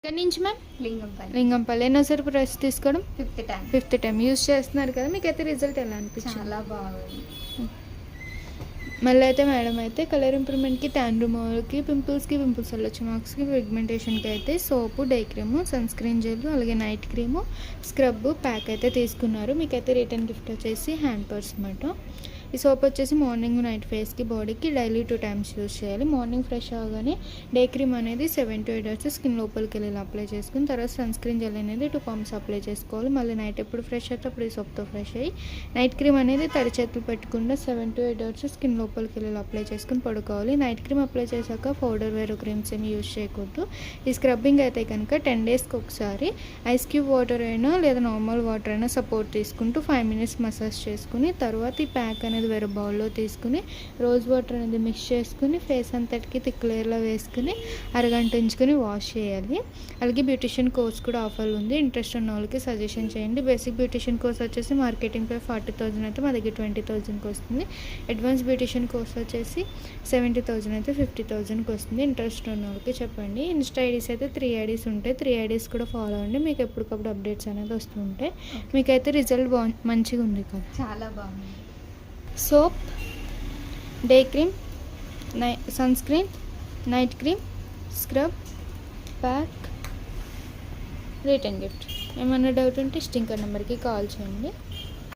ఎక్కడి నుంచి ma'am? Lingampalli. ఎన్నోసారి press తీసుకోవడం? ఫిఫ్త్ టైం యూస్ చేస్తున్నారు కదా, మీకైతే రిజల్ట్ ఎలా అనిపించింది? చాలా బాగుంది. మళ్ళీ అయితే మేడం అయితే కలర్ ఇంప్రూవ్మెంట్కి, ట్యాన్ రిమూవల్కి, పింపుల్స్కి, పింపుల్స్ వెళ్ళొచ్చు మార్క్స్కి, పిగ్మెంటేషన్కి అయితే soap, day cream, sun screen gel, అలాగే నైట్ క్రీము, స్క్రబ్ ప్యాక్ అయితే తీసుకున్నారు. మీకైతే రిటర్న్ గిఫ్ట్ వచ్చేసి హ్యాండ్ పర్స్ అన్నమాట. ఈ సోప్ వచ్చేసి మార్నింగ్ నైట్ ఫేస్కి, బాడీకి డైలీ 2 times యూస్ చేయాలి. మార్నింగ్ ఫ్రెష్ అవగానే డే క్రీమ్ అనేది 7 to 8 hours స్కిన్ లోపలికి వెళ్ళి అప్లై చేసుకుని తర్వాత సన్ స్క్రీన్ జెల్ అనేది 2 pumps అప్లై చేసుకోవాలి. మళ్ళీ నైట్ ఎప్పుడు ఫ్రెష్ అయితే అప్పుడు ఈ సోప్తో ఫ్రెష్ అయ్యి నైట్ క్రీమ్ అనేది తడి చేతులు పెట్టకుండా 7 to 8 hours స్కిన్ లోపలికి వెళ్ళి అప్లై చేసుకుని పడుకోవాలి. నైట్ క్రీమ్ అప్లై చేశాక పౌడర్ వేరు క్రీమ్స్ ఏమి యూస్ చేయకూడదు. ఈ స్క్రబ్బింగ్ అయితే కనుక 10 daysకి ఒకసారి ఐస్ క్యూబ్ వాటర్ అయినా లేదా నార్మల్ వాటర్ అయినా సపోర్ట్ తీసుకుంటూ 5 minutes మసాజ్ చేసుకుని తర్వాత ఈ ప్యాక్ అనేది వేరే బౌల్లో తీసుకుని రోజ్ వాటర్ అనేది మిక్స్ చేసుకుని ఫేస్ అంతటికి థిక్ లేయర్లో వేసుకుని అరగంట ఉంచుకొని వాష్ చేయాలి. అలాగే బ్యూటిషియన్ కోర్స్ కూడా ఆఫర్ ఉంది. ఇంట్రెస్ట్ ఉన్న వాళ్ళకి సజెషన్ చేయండి. బేసిక్ బ్యూటిషియన్ కోర్స్ వచ్చేసి మార్కెటింగ్ పై 40,000 అయితే మా దగ్గర 20,000కి వస్తుంది. అడ్వాన్స్ బ్యూటిషియన్ కోర్స్ వచ్చేసి 70,000 అయితే 50,000కి వస్తుంది. ఇంట్రెస్ట్ ఉన్న వాళ్ళకి చెప్పండి. ఇన్స్టా ఐడీస్ అయితే 3 IDs ఉంటాయి. 3 IDs కూడా ఫాలో అవ్వండి. మీకు ఎప్పటికప్పుడు అప్డేట్స్ అనేది వస్తూ ఉంటాయి. మీకైతే రిజల్ట్ మంచిగా ఉంది కదా? చాలా బాగుంది. Soap, day cream, sun screen, night cream, scrub, pack, return gift. ఏమన్నా డౌట్ ఉంటే స్టింకర్ నెంబర్కి కాల్ చేయండి.